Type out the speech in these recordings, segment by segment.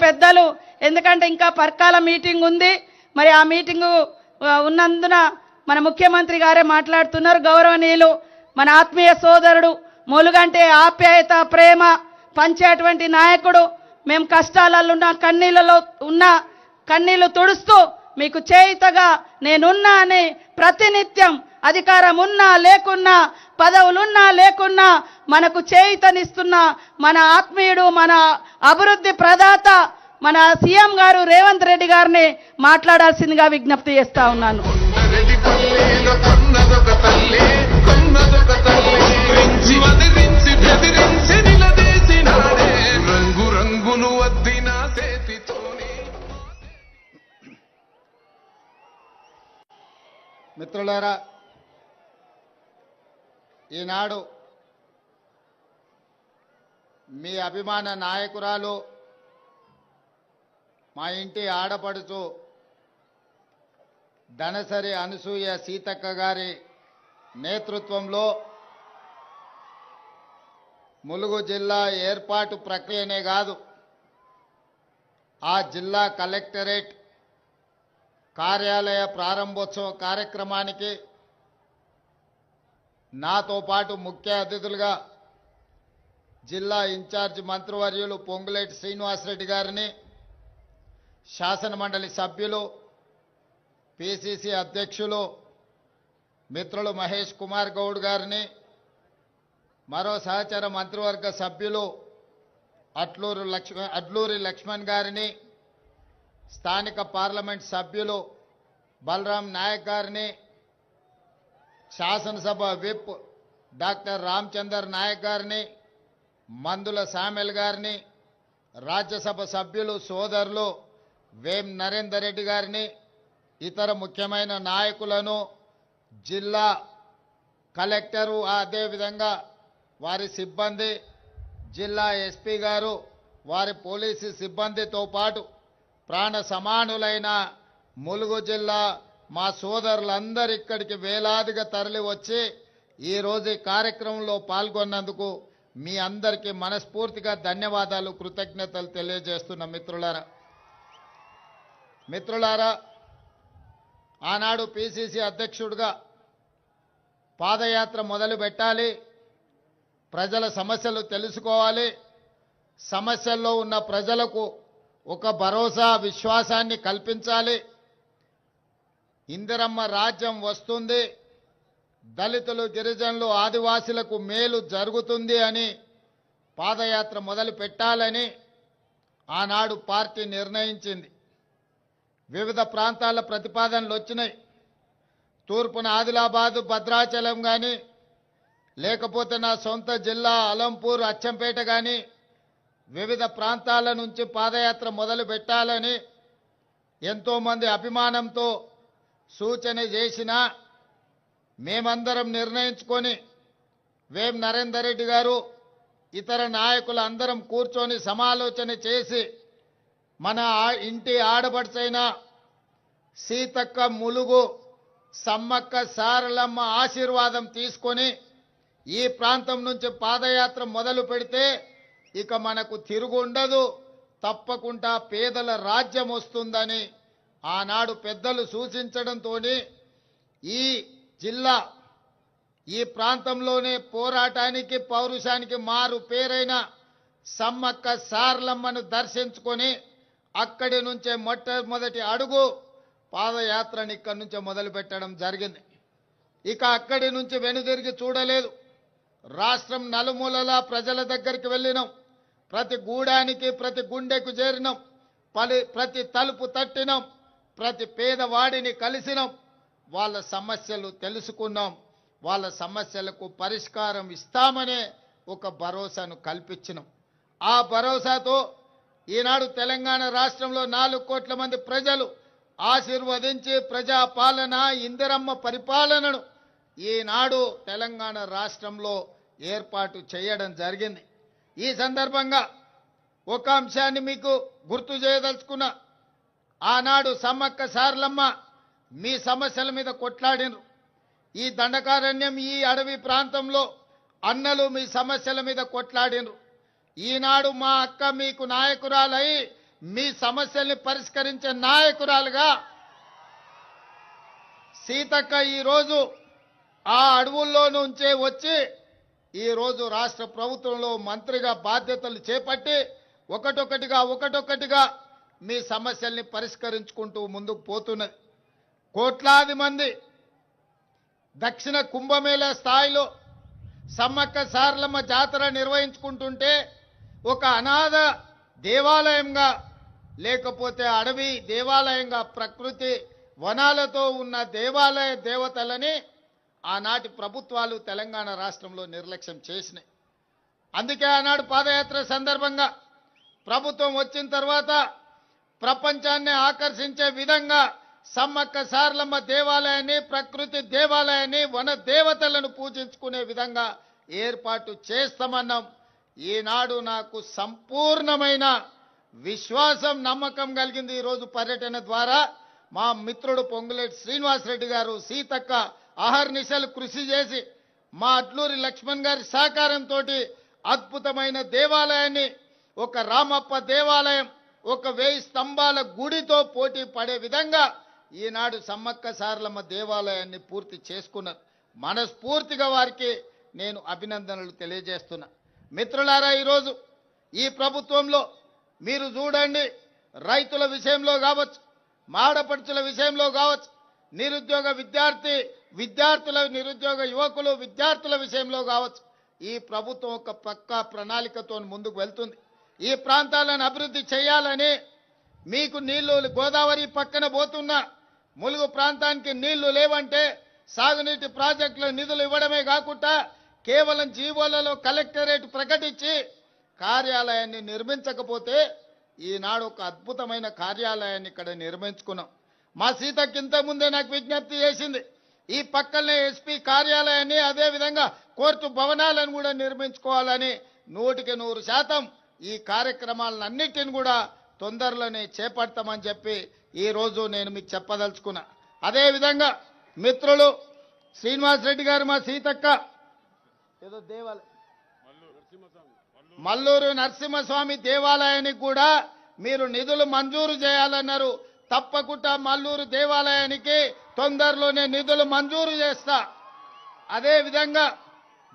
పెద్దలు ఎందుకంటే ఇంకా పర్కాల మీటింగ్ ఉంది మరి ఆ మీటింగ్ ఉన్నందున మన ముఖ్యమంత్రి గారే మాట్లాడుతున్నారు గౌరవనీయులు మన ఆత్మీయ సోదరుడు మొలుగంటే ఆప్యాయత ప్రేమ పంచేటువంటి నాయకుడు మేము కష్టాలలో ఉన్న కన్నీళ్ళలో ఉన్న కన్నీళ్లు తుడుస్తూ మీకు చేయితగా నేనున్నా అని ప్రతినిత్యం అధికారం ఉన్నా లేకున్నా పదవులున్నా లేకున్నా మనకు చేయితనిస్తున్న మన ఆత్మీయుడు మన అభివృద్ధి ప్రదాత మన సీఎం గారు రేవంత్ రెడ్డి గారిని మాట్లాడాల్సిందిగా విజ్ఞప్తి చేస్తా ఉన్నాను. మిత్రులారా, ఈనాడు మీ అభిమాన నాయకురాలు మా ఇంటి ఆడపడుచు ధనసరి అనసూయ సీతక్క గారి నేతృత్వంలో ములుగు జిల్లా ఏర్పాటు ప్రక్రియనే కాదు ఆ జిల్లా కలెక్టరేట్ కార్యాలయ ప్రారంభోత్సవ కార్యక్రమానికి నాతో పాటు ముఖ్య అతిథులుగా జిల్లా ఇన్ఛార్జ్ మంత్రివర్యులు పొంగులేటి శ్రీనివాసరెడ్డి గారిని, శాసనమండలి సభ్యులు పిసిసి అధ్యక్షులు మిత్రులు మహేష్ కుమార్ గౌడ్ గారిని, మరో సహచర మంత్రివర్గ సభ్యులు అడ్లూరి లక్ష్మణ్ గారిని, స్థానిక పార్లమెంట్ సభ్యులు బలరాం నాయక్ గారిని, శాసనసభ విప్ డాక్టర్ రామచందర్ నాయక్ గారిని, మందుల సామెల్ గారిని, రాజ్యసభ సభ్యులు సోదరులు వేం నరేందర్ రెడ్డి గారిని, ఇతర ముఖ్యమైన నాయకులను, జిల్లా కలెక్టరు అదేవిధంగా వారి సిబ్బంది, జిల్లా ఎస్పీ గారు వారి పోలీసు సిబ్బందితో పాటు ప్రాణ సమానులైన ములుగు జిల్లా మా సోదరులందరూ ఇక్కడికి వేలాదిగా తరలి వచ్చి ఈరోజు ఈ కార్యక్రమంలో పాల్గొన్నందుకు మీ అందరికీ మనస్ఫూర్తిగా ధన్యవాదాలు కృతజ్ఞతలు తెలియజేస్తున్న మిత్రులారా, ఆనాడు పిసిసి అధ్యక్షుడిగా పాదయాత్ర మొదలు పెట్టాలి, ప్రజల సమస్యలు తెలుసుకోవాలి, సమస్యల్లో ఉన్న ప్రజలకు ఒక భరోసా విశ్వాసాన్ని కల్పించాలి, ఇందిరమ్మ రాజ్యం వస్తుంది, దళితులు గిరిజనులు ఆదివాసీలకు మేలు జరుగుతుంది అని పాదయాత్ర మొదలు పెట్టాలని ఆనాడు పార్టీ నిర్ణయించింది. వివిధ ప్రాంతాల ప్రతిపాదనలు వచ్చినాయి. తూర్పున ఆదిలాబాదు భద్రాచలం కానీ లేకపోతే నా సొంత జిల్లా అలంపూర్ అచ్చంపేట కానీ వివిధ ప్రాంతాల నుంచి పాదయాత్ర మొదలు పెట్టాలని ఎంతోమంది అభిమానంతో సూచన చేసినా మేమందరం నిర్ణయించుకొని వేం నరేందర్ రెడ్డి గారు ఇతర నాయకులు అందరం కూర్చొని సమాలోచన చేసి మన ఇంటి ఆడబడుచైన సీతక్క ములుగు సమ్మక్క సారలమ్మ ఆశీర్వాదం తీసుకొని ఈ ప్రాంతం నుంచి పాదయాత్ర మొదలు పెడితే ఇక మనకు తిరుగు ఉండదు, తప్పకుండా పేదల రాజ్యం వస్తుందని ఆనాడు పెద్దలు సూచించడంతో ఈ జిల్లా ఈ ప్రాంతంలోనే పోరాటానికి పౌరుషానికి మారు పేరైన సమ్మక్క సారలమ్మను దర్శించుకొని అక్కడి నుంచే మొట్టమొదటి అడుగు పాదయాత్రని ఇక్కడి నుంచే మొదలు పెట్టడం జరిగింది. ఇక అక్కడి నుంచి వెనుదిరిగి చూడలేదు. రాష్ట్రం నలుమూలలా ప్రజల దగ్గరికి వెళ్ళినాం, ప్రతి గూడానికి ప్రతి గుండెకు చేరినాం, ప్రతి తలుపు తట్టినాం, ప్రతి పేదవాడిని కలిసినాం, వాళ్ళ సమస్యలు తెలుసుకున్నాం, వాళ్ళ సమస్యలకు పరిష్కారం ఇస్తామనే ఒక భరోసాను కల్పించినాం. ఆ భరోసాతో ఈనాడు తెలంగాణ రాష్ట్రంలో 4 కోట్ల మంది ప్రజలు ఆశీర్వదించి ప్రజాపాలన ఇందిరమ్మ పరిపాలనను ఈనాడు తెలంగాణ రాష్ట్రంలో ఏర్పాటు చేయడం జరిగింది. ఈ సందర్భంగా ఒక అంశాన్ని మీకు గుర్తు చేయదలుచుకున్నా. ఆనాడు సమ్మక్క సారలమ్మ మీ సమస్యల మీద కొట్లాడినరు. ఈ దండకారణ్యం ఈ అడవి ప్రాంతంలో అన్నలు మీ సమస్యల మీద కొట్లాడినరు. ఈనాడు మా అక్క మీకు నాయకురాలై మీ సమస్యల్ని పరిష్కరించే నాయకురాలుగా సీతక్క ఈరోజు ఆ అడవుల్లో నుంచే వచ్చి ఈరోజు రాష్ట్ర ప్రభుత్వంలో మంత్రిగా బాధ్యతలు చేపట్టి ఒకటొకటిగా మీ సమస్యల్ని పరిష్కరించుకుంటూ ముందుకు పోతున్నది. కోట్లాది మంది దక్షిణ కుంభమేళా స్థాయిలో సమ్మక్క సారలమ్మ జాతర నిర్వహించుకుంటుంటే ఒక అనాథ దేవాలయంగా లేకపోతే అడవి దేవాలయంగా ప్రకృతి వనాలతో ఉన్న దేవాలయ దేవతలని ఆనాటి ప్రభుత్వాలు తెలంగాణ రాష్ట్రంలో నిర్లక్ష్యం చేసినాయి. అందుకే ఆనాడు పాదయాత్ర సందర్భంగా ప్రభుత్వం వచ్చిన తర్వాత ప్రపంచాన్ని ఆకర్షించే విధంగా సమ్మక్క సారలమ్మ దేవాలయాన్ని ప్రకృతి దేవాలయాన్ని వన దేవతలను పూజించుకునే విధంగా ఏర్పాటు చేస్తామన్నాం. ఈనాడు నాకు సంపూర్ణమైన విశ్వాసం నమ్మకం కలిగింది. ఈరోజు పర్యటన ద్వారా మా మిత్రుడు పొంగులేటి శ్రీనివాసరెడ్డి గారు సీతక్క అహర్నిశలు కృషి చేసి మా అట్లూరి లక్ష్మణ్ గారి సహకారంతో అద్భుతమైన దేవాలయాన్ని ఒక రామప్ప దేవాలయం ఒక 1000 స్తంభాల గుడితో పోటీ పడే విధంగా ఈనాడు సమ్మక్క సారలమ్మ దేవాలయాన్ని పూర్తి చేసుకున్నారు. మనస్ఫూర్తిగా వారికి నేను అభినందనలు తెలియజేస్తున్నా. మిత్రులారా, ఈరోజు ఈ ప్రభుత్వంలో మీరు చూడండి, రైతుల విషయంలో కావచ్చు, మాడపడుచుల విషయంలో కావచ్చు, నిరుద్యోగ విద్యార్థుల నిరుద్యోగ యువకులు విద్యార్థుల విషయంలో కావచ్చు, ఈ ప్రభుత్వం ఒక పక్కా ప్రణాళికతో ముందుకు వెళ్తుంది. ఈ ప్రాంతాలను అభివృద్ధి చేయాలని మీకు నీళ్లు గోదావరి పక్కన పోతున్న ములుగు ప్రాంతానికి నీళ్లు లేవంటే సాగునీటి ప్రాజెక్టుల నిధులు ఇవ్వడమే కాకుండా కేవలం జీవోలలో కలెక్టరేట్ ప్రకటించి కార్యాలయాన్ని నిర్మించకపోతే ఈనాడు ఒక అద్భుతమైన కార్యాలయాన్ని ఇక్కడ నిర్మించుకున్నాం. మా సీతకి ఇంతకుముందే నాకు విజ్ఞప్తి చేసింది, ఈ పక్కనే ఎస్పీ కార్యాలయాన్ని అదేవిధంగా కోర్టు భవనాలను కూడా నిర్మించుకోవాలని. 100% ఈ కార్యక్రమాలన్నిటిని కూడా తొందరలోనే చేపడతామని చెప్పి ఈరోజు నేను మీకు చెప్పదలుచుకున్నా. అదేవిధంగా మిత్రులు శ్రీనివాసరెడ్డి గారు మా సీతక్క ఏదో దేవాలయం మల్లూరు నరసింహస్వామి దేవాలయానికి కూడా మీరు నిధులు మంజూరు చేయాలన్నారు. తప్పకుండా మల్లూరు దేవాలయానికి తొందరలోనే నిధులు మంజూరు చేస్తా. అదేవిధంగా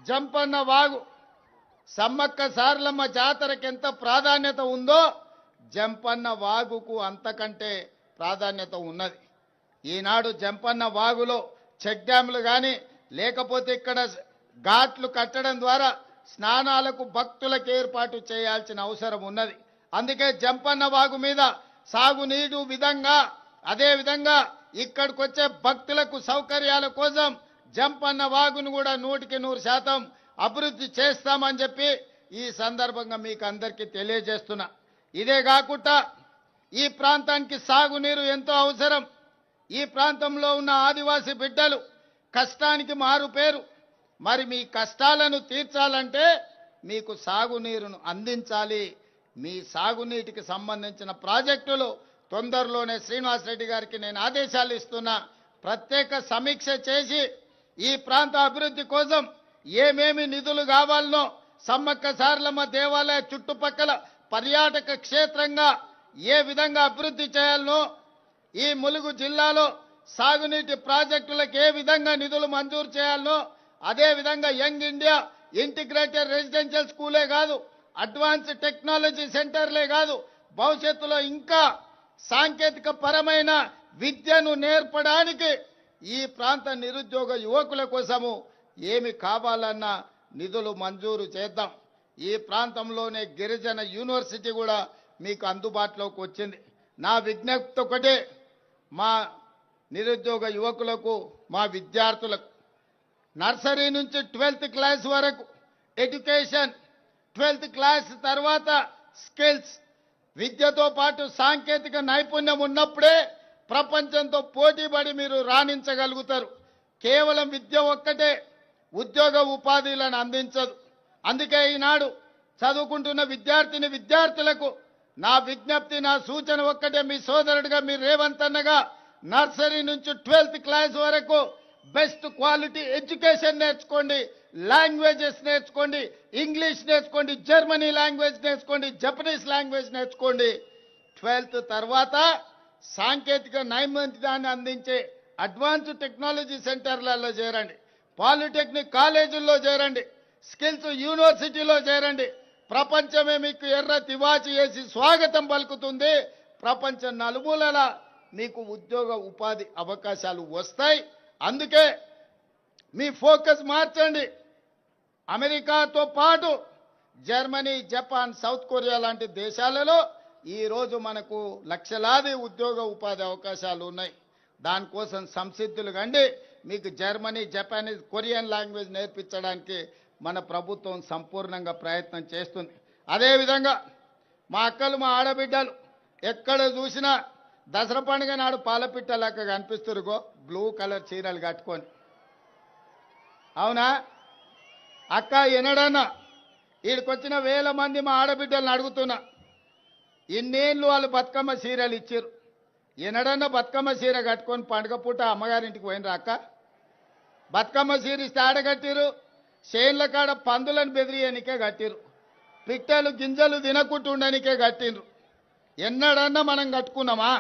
జంపన్న వాగు సమ్మక్క సారలమ్మ జాతరకి ఎంత ప్రాధాన్యత ఉందో జంపన్న వాగుకు అంతకంటే ప్రాధాన్యత ఉన్నది. ఈనాడు జంపన్న వాగులో చెక్ డ్యాములు కానీ లేకపోతే ఇక్కడ ఘాట్లు కట్టడం ద్వారా స్నానాలకు భక్తులకు ఏర్పాటు చేయాల్సిన అవసరం ఉన్నది. అందుకే జంపన్న వాగు మీద సాగునీరు విధంగా అదేవిధంగా ఇక్కడికి వచ్చే భక్తులకు సౌకర్యాల కోసం జంపన్న వాగును కూడా 100% అభివృద్ధి చేస్తామని చెప్పి ఈ సందర్భంగా మీకు అందరికీ తెలియజేస్తున్నా. ఇదే కాకుండా ఈ ప్రాంతానికి సాగునీరు ఎంతో అవసరం. ఈ ప్రాంతంలో ఉన్న ఆదివాసీ బిడ్డలు కష్టానికి మారు పేరు. మరి మీ కష్టాలను తీర్చాలంటే మీకు సాగునీరును అందించాలి. మీ సాగునీటికి సంబంధించిన ప్రాజెక్టులు తొందరలోనే శ్రీనివాసరెడ్డి గారికి నేను ఆదేశాలు ఇస్తున్నా. ప్రత్యేక సమీక్ష చేసి ఈ ప్రాంత అభివృద్ధి కోసం ఏమేమి నిధులు కావాలనో సమ్మక్క సారలమ్మ దేవాలయ చుట్టుపక్కల పర్యాటక క్షేత్రంగా ఏ విధంగా అభివృద్ధి చేయాలనో ఈ ములుగు జిల్లాలో సాగునీటి ప్రాజెక్టులకు ఏ విధంగా నిధులు మంజూరు చేయాలనో అదే విధంగా యంగ్ ఇండియా ఇంటిగ్రేటెడ్ రెసిడెన్షియల్ స్కూలే కాదు, అడ్వాన్స్ టెక్నాలజీ సెంటర్లే కాదు, భవిష్యత్తులో ఇంకా సాంకేతిక పరమైన విద్యను నేర్పడానికి ఈ ప్రాంత నిరుద్యోగ యువకుల కోసము ఏమి కావాలన్నా నిధులు మంజూరు చేద్దాం. ఈ ప్రాంతంలోనే గిరిజన యూనివర్సిటీ కూడా మీకు అందుబాటులోకి వచ్చింది. నా విజ్ఞప్తి ఒకటే, మా నిరుద్యోగ యువకులకు మా విద్యార్థులకు నర్సరీ నుంచి 12th క్లాస్ వరకు ఎడ్యుకేషన్, 12th క్లాస్ తర్వాత స్కిల్స్, విద్యతో పాటు సాంకేతిక నైపుణ్యం ఉన్నప్పుడే ప్రపంచంతో పోటీపడి మీరు రాణించగలుగుతారు. కేవలం విద్య ఒక్కటే ఉద్యోగ ఉపాధిలను అందించదు. అందుకే ఈనాడు చదువుకుంటున్న విద్యార్థులకు నా విజ్ఞప్తి, నా సూచన ఒక్కటే, మీ సోదరుడిగా మీ రేవంత్ అన్నగా నర్సరీ నుంచి 12th క్లాస్ వరకు బెస్ట్ క్వాలిటీ ఎడ్యుకేషన్ నేర్చుకోండి, లాంగ్వేజెస్ నేర్చుకోండి, ఇంగ్లీష్ నేర్చుకోండి, జర్మనీ లాంగ్వేజ్ నేర్చుకోండి, జపనీస్ లాంగ్వేజ్ నేర్చుకోండి. 12th తర్వాత సాంకేతిక నైపుణ్యాన్ని అందించే అడ్వాన్స్డ్ టెక్నాలజీ సెంటర్లలో చేరండి, పాలిటెక్నిక్ కాలేజీల్లో చేరండి, స్కిల్స్ యూనివర్సిటీలో చేరండి. ప్రపంచమే మీకు ఎర్ర తివాచి వేసి స్వాగతం పలుకుతుంది. ప్రపంచ నలుమూలల మీకు ఉద్యోగ ఉపాధి అవకాశాలు వస్తాయి. అందుకే మీ ఫోకస్ మార్చండి. అమెరికాతో పాటు జర్మనీ, జపాన్, సౌత్ కొరియా లాంటి దేశాలలో ఈరోజు మనకు లక్షలాది ఉద్యోగ ఉపాధి అవకాశాలు ఉన్నాయి. దానికోసం సంసిద్ధులు కండి. మీకు జర్మనీ, జపానీస్, కొరియన్ లాంగ్వేజ్ నేర్పించడానికి మన ప్రభుత్వం సంపూర్ణంగా ప్రయత్నం చేస్తుంది. అదేవిధంగా మా అక్కలు, మా ఆడబిడ్డలు ఎక్కడ చూసినా దసరా పండుగ నాడు పాలపిట్టలాగా కనిపిస్తురుగో బ్లూ కలర్ చీరలు కట్టుకొని. అవునా అక్క? ఎన్నడన్నా వీడికొచ్చిన వేల మంది మా ఆడబిడ్డలను అడుగుతున్నా, ఇన్నేళ్ళు వాళ్ళు బతుకమ్మ చీరలు ఇచ్చారు, ఎన్నడన్నా బతుకమ్మ చీర కట్టుకొని పండుగ పూట అమ్మగారింటికి పోయినరా అక్క? బతుకమ్మ చీర ఇస్తే ఆడగట్టిరు, చేన్ల కాడ పందులను బెదిరియనికే కట్టిరు, పిట్టలు గింజలు తినకుంటుండనికే కట్టిండ్రు. ఎన్నడన్నా మనం కట్టుకున్నామా?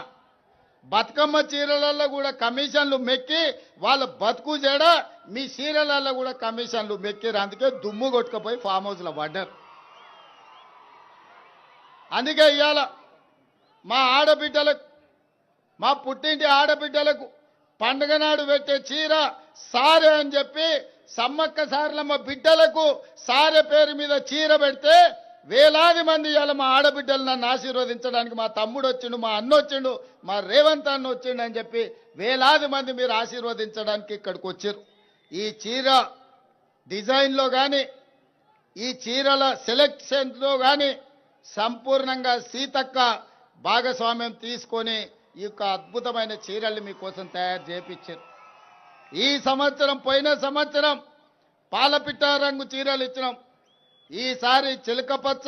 బతుకమ్మ చీరలలో కూడా కమిషన్లు మెక్కి వాళ్ళ బతుకు జడ మీ చీరలలో కూడా కమిషన్లు మెక్కిరు. అందుకే దుమ్ము కొట్టుకుపోయి ఫామ్ హౌస్లో పడ్డారు. అందుకే ఇవాళ మా ఆడబిడ్డలకు, మా పుట్టింటి ఆడబిడ్డలకు పండుగ నాడు పెట్టే చీర సారె అని చెప్పి సమ్మక్క సారలమ్మ బిడ్డలకు సారె పేరు మీద చీర పెడితే వేలాది మంది ఇవాళ మా ఆడబిడ్డలు నన్ను ఆశీర్వదించడానికి మా తమ్ముడు వచ్చిండు, మా అన్న వచ్చిండు, మా రేవంత్ అన్న వచ్చిండు అని చెప్పి వేలాది మంది మీరు ఆశీర్వదించడానికి ఇక్కడికి వచ్చారు. ఈ చీర డిజైన్లో కానీ ఈ చీరల సెలెక్షన్లో కానీ సంపూర్ణంగా సీతక్క భాగస్వామ్యం తీసుకొని ఈ యొక్క అద్భుతమైన చీరల్ని మీకోసం తయారు చేయించారు. ఈ సంవత్సరం, పోయిన సంవత్సరం పాలపిట్ట రంగు చీరలు ఇచ్చినాం. ఈసారి చిలకపచ్చ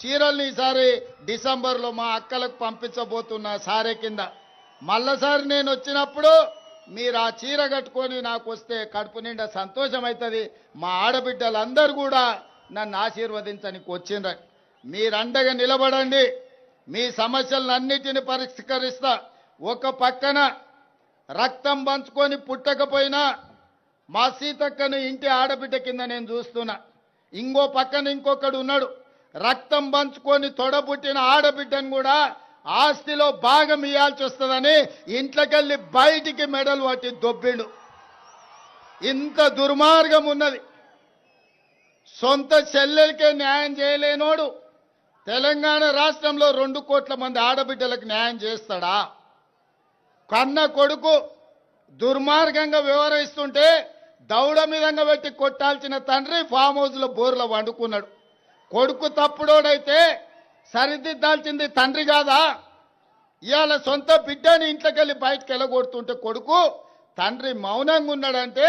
చీరల్ని ఈసారి డిసెంబర్లో మా అక్కలకు పంపించబోతున్నా సారే కింద. మళ్ళసారి నేను వచ్చినప్పుడు మీరు ఆ చీర కట్టుకొని నాకు వస్తే కడుపు నిండా సంతోషం అవుతుంది. మా ఆడబిడ్డలందరూ కూడా నన్ను ఆశీర్వదించడానికి వచ్చిండ్రు. మీరు అండగా నిలబడండి, మీ సమస్యలన్నిటిని పరిష్కరిస్తా. ఒక పక్కన రక్తం పంచుకొని పుట్టకపోయినా మా సీతక్కను ఇంటి ఆడబిడ్డ కింద నేను చూస్తున్నా. ఇంకో పక్కన ఇంకొకడు ఉన్నాడు, రక్తం పంచుకొని తొడబుట్టిన ఆడబిడ్డను కూడా ఆస్తిలో భాగం ఇవ్వాల్సి వస్తుందని ఇంట్లోకెళ్ళి బయటికి మెడలు పట్టి దొబ్బిండు. ఇంత దుర్మార్గం ఉన్నది. సొంత చెల్లెలకే న్యాయం చేయలేనోడు తెలంగాణ రాష్ట్రంలో 2 కోట్ల మంది ఆడబిడ్డలకు న్యాయం చేస్తాడా? కన్న కొడుకు దుర్మార్గంగా వ్యవహరిస్తుంటే దౌడ మీదంగా పెట్టి కొట్టాల్సిన తండ్రి ఫామ్ హౌస్లో బోర్లో వండుకున్నాడు. కొడుకు తప్పుడోడైతే సరిదిద్దాల్సింది తండ్రి కాదా? ఇవాళ సొంత బిడ్డని ఇంట్లోకెళ్ళి బయటకు వెళ్ళగొడుతుంటే కొడుకు, తండ్రి మౌనంగా ఉన్నాడంటే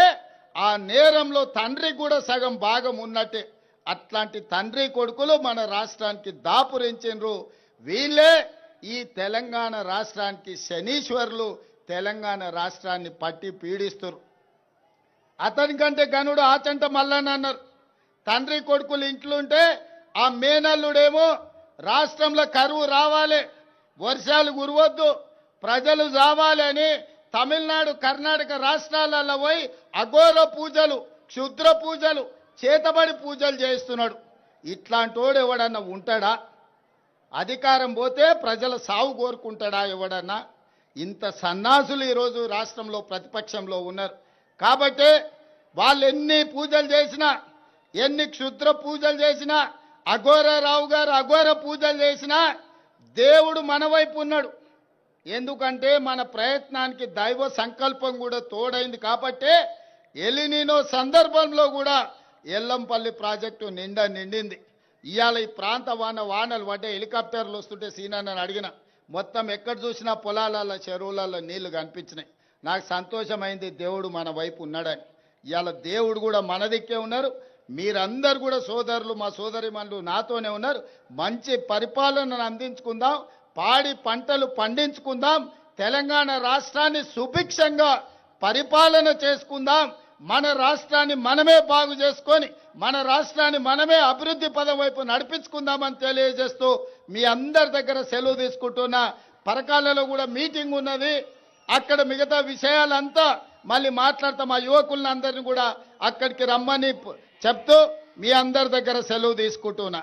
ఆ నేరంలో తండ్రి కూడా సగం భాగం ఉన్నట్టే. అట్లాంటి తండ్రి కొడుకులు మన రాష్ట్రానికి దాపురించిండ్రు. వీళ్ళే ఈ తెలంగాణ రాష్ట్రానికి శనీశ్వరులు, తెలంగాణ రాష్ట్రాన్ని పట్టి పీడిస్తారు. అతనికంటే గనుడు ఆచంట మల్లన్న అన్నారు. తండ్రి కొడుకులు ఇంట్లుంటే ఆ మేనల్లుడేమో రాష్ట్రంలో కరువు రావాలి, వర్షాలు కురవద్దు, ప్రజలు చావాలి అని తమిళనాడు, కర్ణాటక రాష్ట్రాలలో పోయి అఘోర పూజలు, క్షుద్ర పూజలు, చేతబడి పూజలు చేస్తున్నాడు. ఇట్లాంటోడు ఎవడన్నా ఉంటాడా? అధికారం పోతే ప్రజల సావు కోరుకుంటాడా ఎవడన్నా? ఇంత సన్నాసులు ఈరోజు రాష్ట్రంలో ప్రతిపక్షంలో ఉన్నారు. కాబట్టి వాళ్ళు ఎన్ని పూజలు చేసినా, ఎన్ని క్షుద్ర పూజలు చేసినా, అఘోరారావు గారు అఘోర పూజలు చేసినా దేవుడు మన వైపు ఉన్నాడు. ఎందుకంటే మన ప్రయత్నానికి దైవ సంకల్పం కూడా తోడైంది. కాబట్టి ఎలినినో సందర్భంలో కూడా ఎల్లంపల్లి ప్రాజెక్టు నిండింది. ఇవాళ ఈ ప్రాంత వానలు పడ్డే హెలికాప్టర్లు వస్తుంటే సీనాన్ని అడిగిన, మొత్తం ఎక్కడ చూసినా పొలాలలో, చెరువులలో నీళ్లు కనిపించినాయి. నాకు సంతోషమైంది, దేవుడు మన వైపు ఉన్నాడని. ఇవాళ దేవుడు కూడా మన దిక్కే ఉన్నారు. మీరందరూ కూడా సోదరులు, మా సోదరిమణులు నాతోనే ఉన్నారు. మంచి పరిపాలనను అందించుకుందాం, పాడి పంటలు పండించుకుందాం, తెలంగాణ రాష్ట్రాన్ని సుభిక్షంగా పరిపాలన చేసుకుందాం. మన రాష్ట్రాన్ని మనమే బాగు చేసుకొని మన రాష్ట్రాన్ని మనమే అభివృద్ధి పదం వైపు నడిపించుకుందామని తెలియజేస్తూ మీ అందరి దగ్గర సెలవు తీసుకుంటున్నా. పరకాలలో కూడా మీటింగ్ ఉన్నది, అక్కడ మిగతా విషయాలంతా మళ్ళీ మాట్లాడతాం. ఆ యువకులందరినీ కూడా అక్కడికి రమ్మని చెప్తూ మీ అందరి దగ్గర సెలవు తీసుకుంటున్నా.